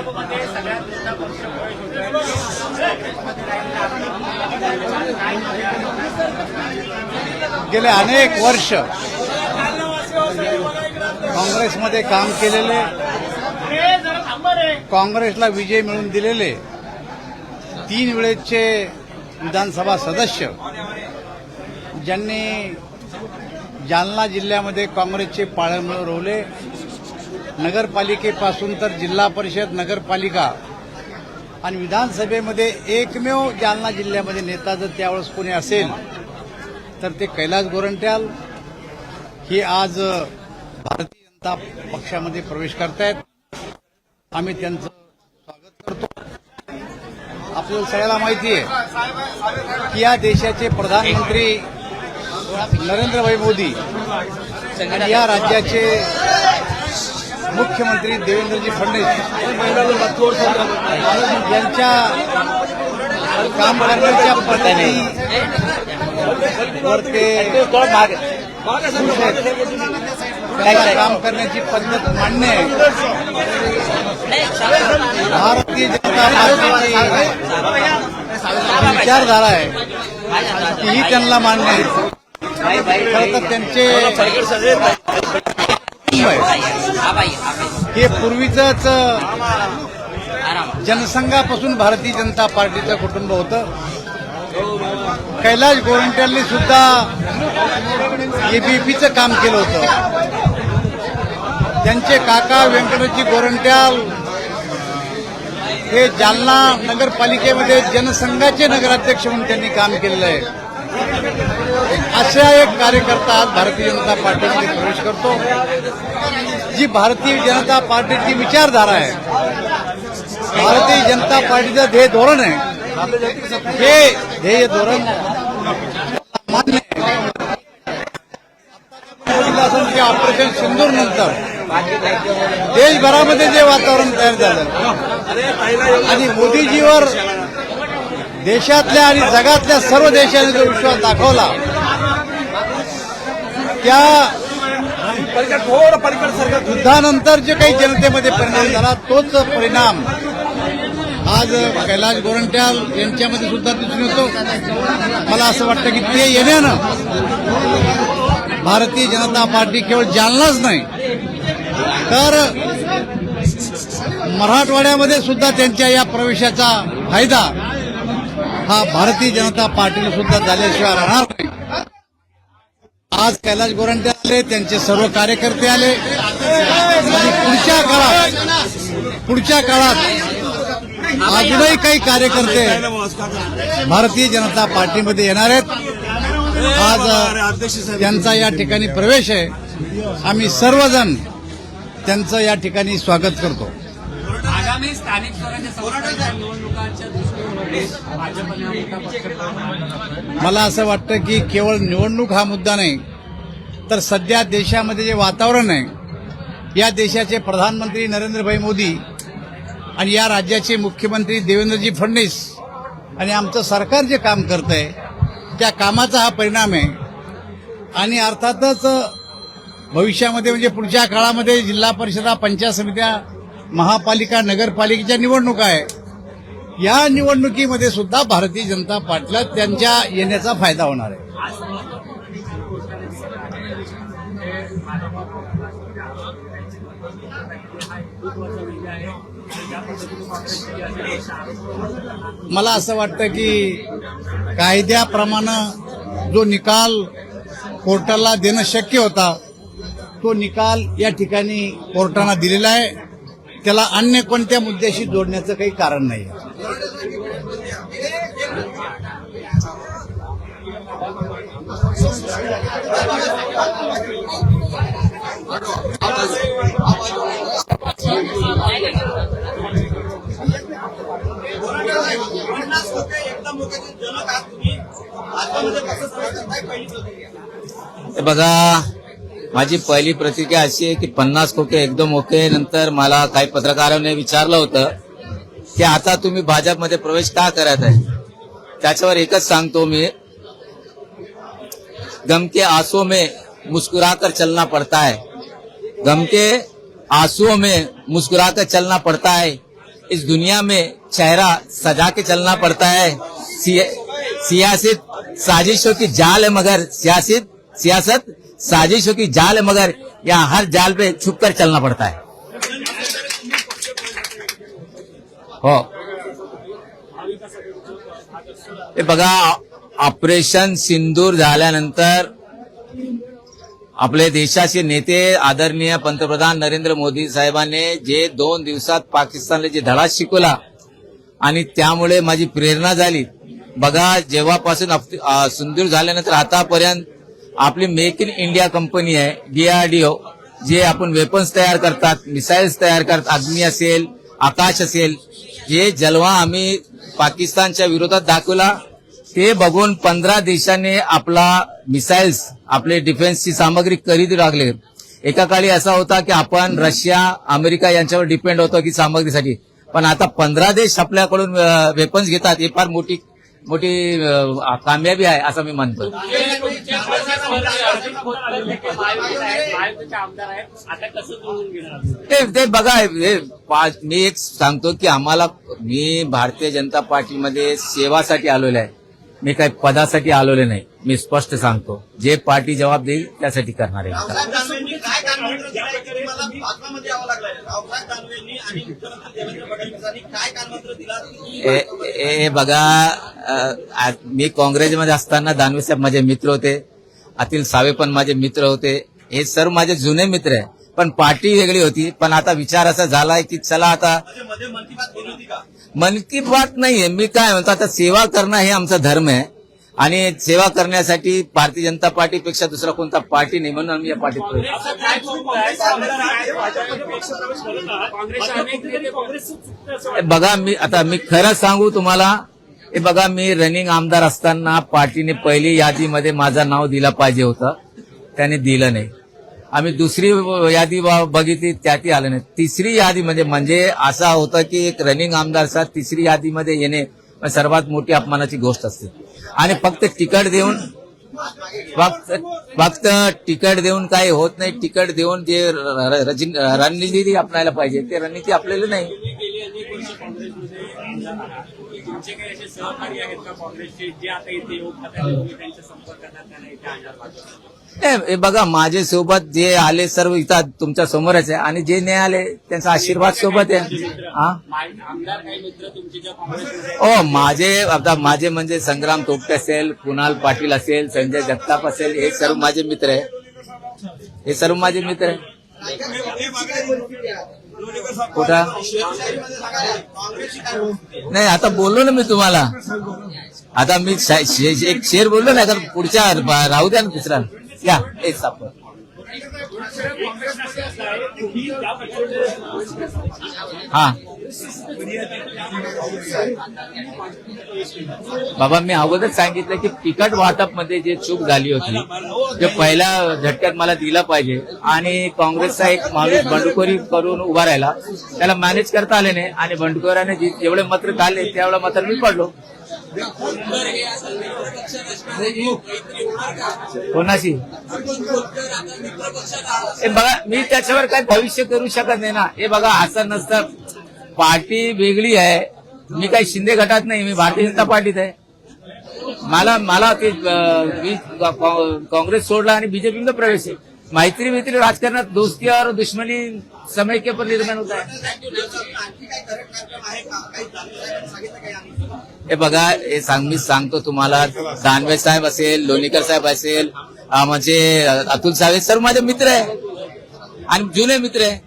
भाजपमध्ये सगळ्यात मोठा पक्ष प्रवेश होतोय. गेले अनेक वर्ष काँग्रेसमध्ये काम केलेले, काँग्रेसला विजय मिळवून दिलेले 3 वेळेचे विधानसभा सदस्य ज्यांनी जालना जिल्ह्यामध्ये काँग्रेसचे पाळंमुळे रोवले, नगरपालिकेपासून तर जिल्हा परिषद, नगरपालिका आणि विधानसभेमध्ये एकमेव जालना जिल्ह्यामध्ये नेता जर त्यावेळेस कोणी असेल तर ते कैलास गोरंट्याल हे आज भारतीय जनता पक्षामध्ये प्रवेश करतायत. आम्ही त्यांचं स्वागत करतो. आपल्याला सगळ्याला माहिती आहे की या देशाचे प्रधानमंत्री नरेंद्रभाई मोदी आणि या राज्याचे मुख्यमंत्री देवेंद्रजी फडणवीस यांच्या काम करण्याच्या पद्धतीवर ते काम करण्याची पद्धत मान्य आहे. भारतीय जनता पार्टीची विचारधारा आहे तीही त्यांना मान्य आहे. खरं तर त्यांचे हे पूर्वीचंच जनसंघापासून भारतीय जनता पार्टीचं कुटुंब होतं. कैलास गोरंट्यालनी सुद्धा एबीपीचं काम केलं होतं. त्यांचे काका व्यंकटजी गोरंट्याल हे जालना नगरपालिकेमध्ये जनसंघाचे नगराध्यक्ष म्हणून त्यांनी काम केलेलं आहे. अशा एक कार्यकर्ता आज भारतीय जनता पार्टीमध्ये प्रवेश करतो. जी भारतीय जनता पार्टीची विचारधारा आहे, भारतीय जनता पार्टीचं ध्येय धोरण आहे, हे ध्येय धोरण मान्य आहे. ऑपरेशन सिंदूर नंतर देशभरामध्ये जे वातावरण तयार झालं आणि मोदीजीवर देशातल्या आणि जगातल्या सर्व देशांनी जो विश्वास दाखवला, त्या युद्धानंतर जे काही जनतेमध्ये परिणाम झाला तोच परिणाम आज कैलास गोरंट्याल यांच्यामध्ये सुद्धा दिसून येतो. मला असं वाटतं की ते येण्यानं भारतीय जनता पार्टी केवळ जालनाच नाही तर मराठवाड्यामध्ये सुद्धा त्यांच्या या प्रवेशाचा फायदा हा भारतीय जनता पार्टीला सुद्धा झाल्याशिवाय राहणार नाही. आज कैलास गोरंट्याल आले, त्यांचे सर्व कार्यकर्ते आले आणि पुढच्या काळात अजूनही काही कार्यकर्ते भारतीय जनता पार्टीमध्ये येणार आहेत. आज त्यांचा या ठिकाणी प्रवेश आहे. आम्ही सर्वजण त्यांचं या ठिकाणी स्वागत करतो. आगामी स्थानिक स्वराज्य संस्थांच्या निवडणुकांच्या दृष्टीकोनातून भाजपने हा मोठा पक्ष. मला असं वाटतं की केवळ निवडणूक हा मुद्दा नाही तर सध्या देशामध्ये जे वातावरण आहे, या देशाचे प्रधानमंत्री नरेंद्रभाई मोदी आणि या राज्याचे मुख्यमंत्री देवेंद्रजी फडणवीस आणि आमचं सरकार जे काम करत आहे त्या कामाचा हा परिणाम आहे. आणि अर्थातच भविष्यामध्ये म्हणजे पुढच्या काळामध्ये जिल्हा परिषदा, पंचायत समित्या, महापालिका, नगरपालिकेच्या निवडणुका आहे. या निवडणुकीमध्ये सुद्धा भारतीय जनता पार्टीला त्यांच्या येण्याचा फायदा होणार आहे. मला असं वाटतं की कायद्याप्रमाणे जो निकाल कोर्टाला देणं शक्य होता तो निकाल या ठिकाणी कोर्टाने दिलेला आहे. त्याला अन्य कोणत्या मुद्द्याशी जोडण्याचं काही कारण नाही. बघा, माझी पहिली प्रतिक्रिया अशी आहे की 50 खोके एकदम ओके. नंतर मला काही पत्रकारांनी विचारलं होतं की आता तुम्ही भाजपमध्ये प्रवेश का करत आहे. त्याच्यावर एकच सांगतो मी, गम के आंसुओं में मुस्कुराकर चलना पड़ता है. गम के आंसुओं में मुस्कुराकर चलना पड़ता है. इस दुनिया में चेहरा सजा के चलना पड़ता है। सियासत साजिशों की जाल है, मगर सियासत साजिशों की जाल है, मगर यहाँ हर जाल पे छुप कर चलना पड़ता है। हो हे बघा, ऑपरेशन सिंदूर झाल्यानंतर आपले देशाचे नेते आदरणीय पंतप्रधान नरेंद्र मोदी साहेबांनी जे 2 दिवसात पाकिस्तानला जे धडा शिकवला आणि त्यामुळे माझी प्रेरणा झाली। बघा, जेव्हापासून सिंदूर झाल्यानंतर आतापर्यंत आपली मेक इन इंडिया कंपनी आहे DRDO, जे आपण वेपन्स तयार करतात, मिसाईल्स तयार करतात, अग्नी असेल, आकाश असेल, जे जलवा आम्ही पाकिस्तानच्या विरोधात दाखवला ते बघून 15 देशांनी आपला मिसाईल्स, आपले डिफेन्सची सामग्री खरेदी लागले। एका काळी असा होता की आपण रशिया, अमेरिका यांच्यावर डिपेंड होतो की सामग्रीसाठी, पण आता 15 देश आपल्याकडून वेपन्स घेतात। हे फार मोठी कामयाबी आहे असं मी मानतो। ते बघा, मी एक सांगतो की मी भारतीय जनता पार्टीमध्ये सेवासाठी आलेलो आहे, मी काही पदासाठी आलेलो नाही। मी स्पष्ट सांगतो, जे पार्टी जबाब देईल त्यासाठी करणार आहे। हे बघा, मी काँग्रेसमध्ये असताना दानवे साहेब माझे मित्र होते, अतिल सावे पण माझे मित्र होते, हे सर्व माझे जुने मित्र आहे, पण पार्टी वेगळी होती। पण आता विचार असा झालाय की चला आता मन की बात नाहीये, मी काय म्हणतो, आता सेवा करणं हे आमचा धर्म आहे आणि सेवा करण्यासाठी भारतीय जनता पार्टीपेक्षा दुसरा कोणता पार्टी नाही, म्हणून आम्ही या पार्टीत बघा, मी खरं सांगू तुम्हाला, हे बघा, मी रनिंग आमदार असताना पार्टीने पहिली यादीमध्ये माझं नाव दिलं पाहिजे होतं, त्याने दिलं नाही। आम्ही दुसरी यादी बघितली, त्यातही आलं नाही। तिसरी यादी म्हणजे असा होतं की एक रनिंग आमदारचा तिसरी यादीमध्ये येणे सर्वात मोठी अपमानाची गोष्ट असते। आणि फक्त तिकीट देऊन काही होत नाही। तिकीट देऊन जे रणनीती अपनायला पाहिजे ते रणनीती आपल्याला नाही। तुमचे काही असे सहकारी आहेत का काँग्रेसचे, जे आता इथे येऊ त्यांच्या संपर्कात हे बघा, माझे सोबत जे आले सर्व इथं तुमच्या समोरच आहे, आणि जे नाही आले त्यांचा आशीर्वाद सोबत आहे। आमदार काही मित्र तुमचे ज्या काँग्रेस माझे म्हणजे संग्राम तोपटे असेल, कुणाल पाटील असेल, संजय जगताप असेल, हे सर्व माझे मित्र आहे, हे सर्व माझे मित्र आहे। कुठं नाही, आता बोललो ना मी तुम्हाला, आता मी एक शेर बोललो ना, तर पुढच्या राहू द्या ना दुसरा या एक साप। हा बाबा, मी अगोदर सांगितलं की तिकीट वाटप मध्ये जे चूक झाली होती, जे पहिल्या झटक्यात मला दिला पाहिजे, आणि काँग्रेसचा एक माणूस बंडखोरी करून उभा राहिला, त्याला मॅनेज करता आले नाही, आणि बंडखोराने जेवढे मत काढले त्यावेळेला मात्र मी पडलो। कोणाशी हे बघा, मी त्याच्यावर काही भविष्य करू शकत नाही ना। हे बघा, असं नसतं, पार्टी वेगळी आहे, मी काही शिंदे गटात नाही, मी भारतीय जनता पार्टीत आहे। मला ते काँग्रेस सोडला आणि बीजेपीमध्ये प्रवेश आहे। मैत्री राजकारणात दोस्ती और दुश्मनी समय के ऊपर निर्माण होता है। हे बघा, मी सांगतो तुम्हाला, दानवे साहेब असेल, लोणीकर साहेब असेल, म्हणजे अतुल साहेब, सर्व माझे मित्र आहे आणि जुने मित्र आहे।